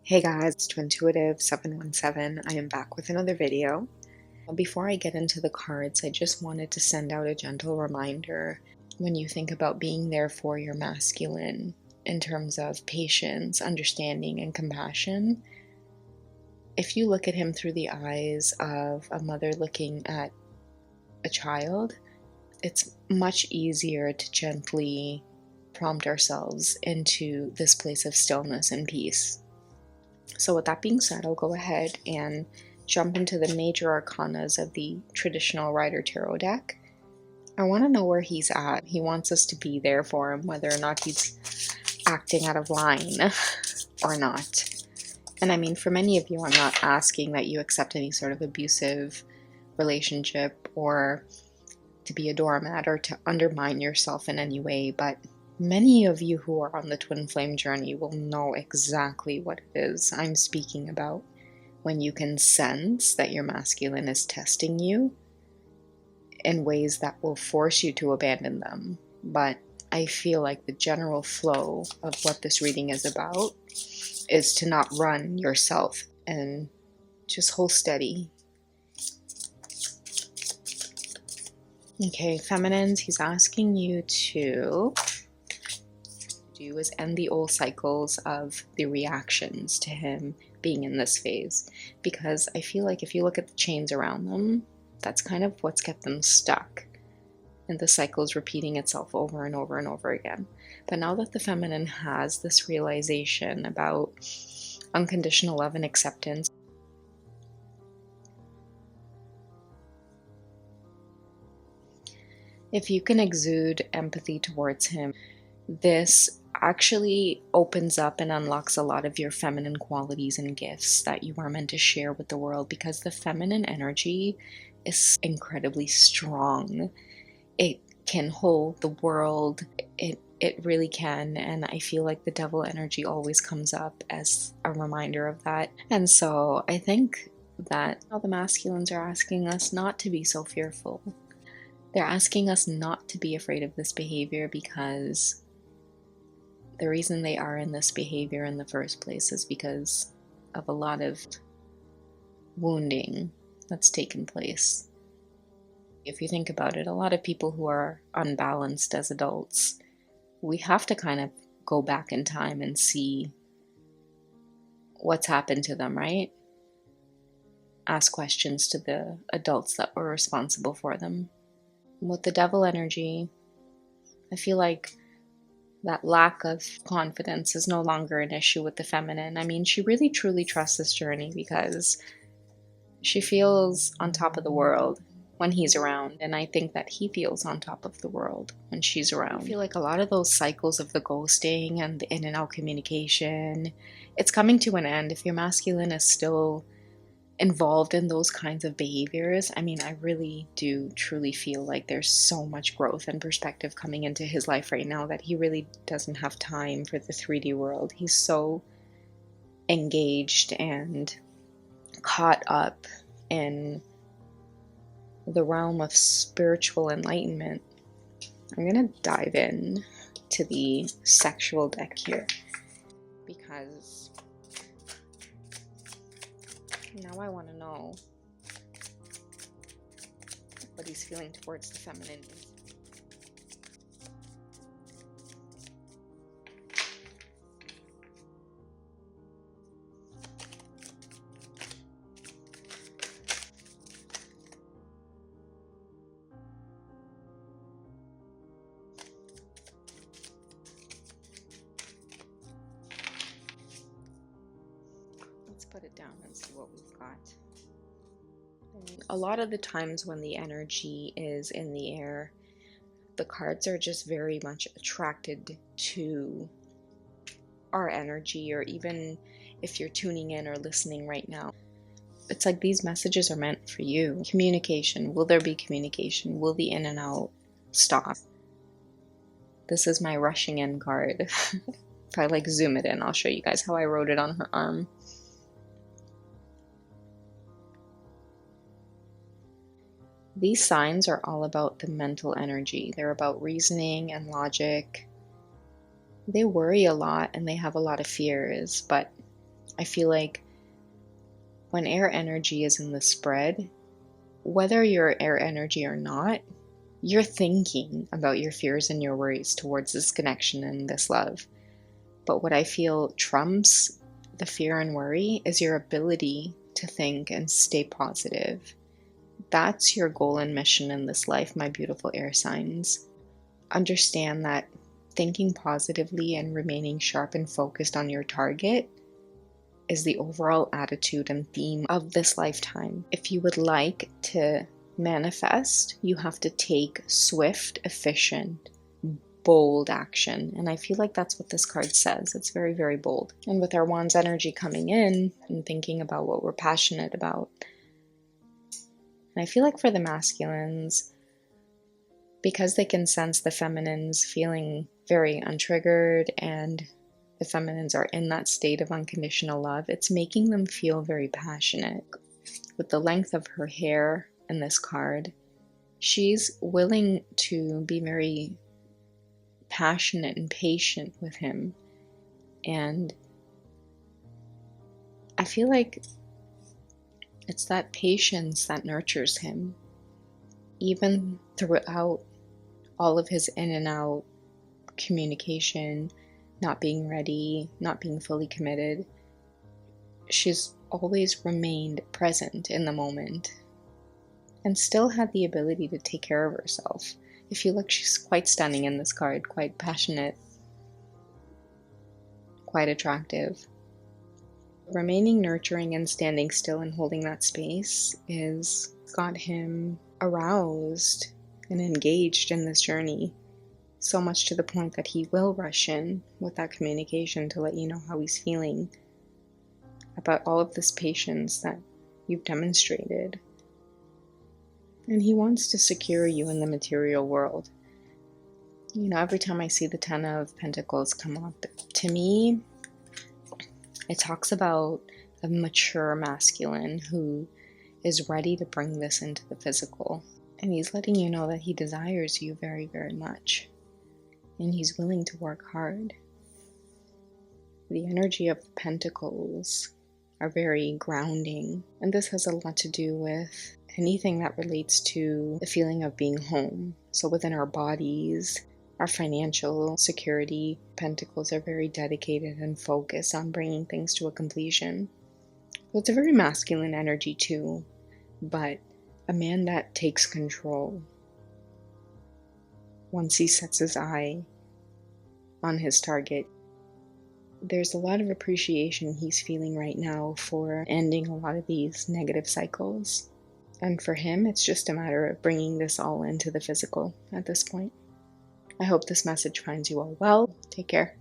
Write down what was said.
Hey guys, it's Twintuitive717. I am back with another video. Before I get into the cards, I just wanted to send out a gentle reminder when you think about being there for your masculine in terms of patience, understanding, and compassion. If you look at him through the eyes of a mother looking at a child, it's much easier to gently prompt ourselves into this place of stillness and peace. So with that being said, I'll go ahead and jump into the major arcanas of the traditional Rider Tarot deck. I want to know where he's at. He wants us to be there for him, whether or not he's acting out of line or not. And I mean, for many of you, I'm not asking that you accept any sort of abusive relationship or to be a doormat or to undermine yourself in any way, but many of you who are on the twin flame journey will know exactly what it is I'm speaking about when you can sense that your masculine is testing you in ways that will force you to abandon them. But I feel like the general flow of what this reading is about is to not run yourself and just hold steady. Okay, feminines, he's asking you to do is end the old cycles of the reactions to him being in this phase, because I feel like if you look at the chains around them, that's kind of what's kept them stuck, and the cycle is repeating itself over and over and over again. But now that the feminine has this realization about unconditional love and acceptance, if you can exude empathy towards him, this actually opens up and unlocks a lot of your feminine qualities and gifts that you are meant to share with the world, because the feminine energy is incredibly strong. It can hold the world. It really can. And I feel like the devil energy always comes up as a reminder of that. And so I think that the masculines are asking us not to be so fearful. They're asking us not to be afraid of this behavior, because the reason they are in this behavior in the first place is because of a lot of wounding that's taken place. If you think about it, a lot of people who are unbalanced as adults, we have to kind of go back in time and see what's happened to them, right? Ask questions to the adults that were responsible for them. With the devil energy, I feel like that lack of confidence is no longer an issue with the feminine. I mean, she really truly trusts this journey because she feels on top of the world when he's around, and I think that he feels on top of the world when she's around. I feel like a lot of those cycles of the ghosting and the in and out communication, it's coming to an end. If your masculine is still involved in those kinds of behaviors, I mean, I really do truly feel like there's so much growth and perspective coming into his life right now that he really doesn't have time for the 3D world. He's so engaged and caught up in the realm of spiritual enlightenment. I'm gonna dive in to the sexual deck here, because now I want to know what he's feeling towards the feminine. Let's put it down and see what we've got. A lot of the times when the energy is in the air, the cards are just very much attracted to our energy, or even if you're tuning in or listening right now, it's like these messages are meant for you. Communication. Will there be communication? Will the in and out stop? This is my rushing in card. If I like zoom it in, I'll show you guys how I wrote it on her arm. These signs are all about the mental energy. They're about reasoning and logic. They worry a lot and they have a lot of fears, but I feel like when air energy is in the spread, whether you're air energy or not, you're thinking about your fears and your worries towards this connection and this love. But what I feel trumps the fear and worry is your ability to think and stay positive. That's your goal and mission in this life, my beautiful air signs. Understand that thinking positively and remaining sharp and focused on your target is the overall attitude and theme of this lifetime. If you would like to manifest, you have to take swift, efficient, bold action. And I feel like that's what this card says. It's very, very bold. And with our Wands energy coming in and thinking about what we're passionate about, and I feel like for the masculines, because they can sense the feminines feeling very untriggered and the feminines are in that state of unconditional love, it's making them feel very passionate. With the length of her hair in this card, she's willing to be very passionate and patient with him. And I feel like it's that patience that nurtures him. Even throughout all of his in and out communication, not being ready, not being fully committed, she's always remained present in the moment and still had the ability to take care of herself. I feel like she's quite stunning in this card, quite passionate, quite attractive. Remaining nurturing and standing still and holding that space is got him aroused and engaged in this journey. So much to the point that he will rush in with that communication to let you know how he's feeling about all of this patience that you've demonstrated. And he wants to secure you in the material world. You know, every time I see the Ten of Pentacles come up, to me, it talks about a mature masculine who is ready to bring this into the physical. And he's letting you know that he desires you very, very much. And he's willing to work hard. The energy of the Pentacles are very grounding. And this has a lot to do with anything that relates to the feeling of being home. So within our bodies, our financial security, Pentacles are very dedicated and focused on bringing things to a completion. So it's a very masculine energy too, but a man that takes control. Once he sets his eye on his target, there's a lot of appreciation he's feeling right now for ending a lot of these negative cycles. And for him, it's just a matter of bringing this all into the physical at this point. I hope this message finds you all well. Take care.